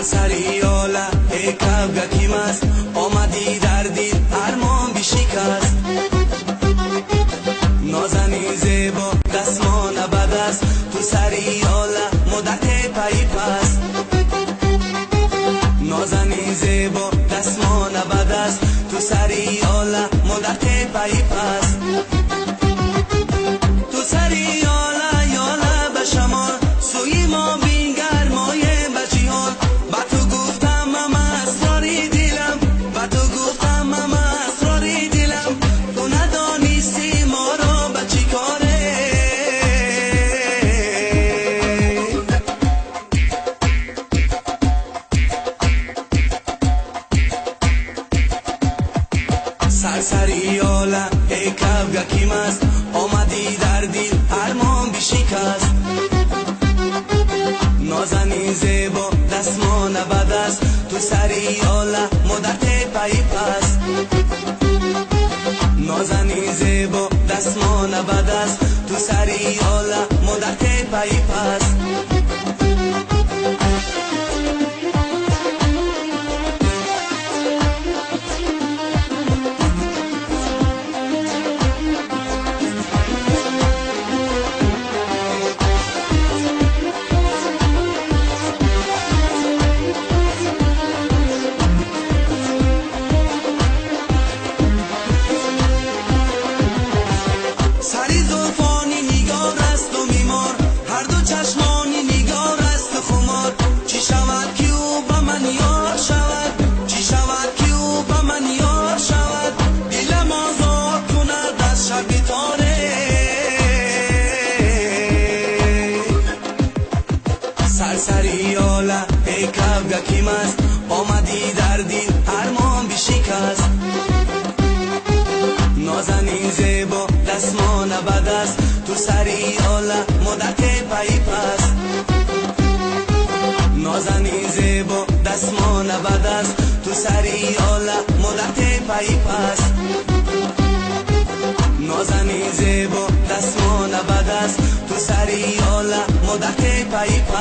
سرسریاله ای کبگکی مست آمدی در دید ارمان بیشکست نازنین زیبا دستمان بد است تو سریاله مدت پی پست نازنین زیبا دستمان بد است تو سریاله مدت پی پست تو سریاله یاله به شمال سوی ما بینگر مایه به جیان با تو گفتم اما اسراری دلم با تو گفتم اما اسراری دلم تو ندانستی ما را به چی کاره سرسریاله ای کبگکی مست آمدی در دل ارمان بیشکست نازنین زیبا دستمان بد است تو سریاله مدت پی پست نازنین زیبا دستمان بد است تو سریاله مدت پی پست سرسریاله ای کبگکی مست آمدی در دل ارمان بیشکست نازنین زیبا دستمان بد است تو سریاله مدت پی پست نازنین زیبا دستمان بد است تو سریاله مدت پی پست نازنین زیبا دستمان بد است تو سریاله مدت پی پست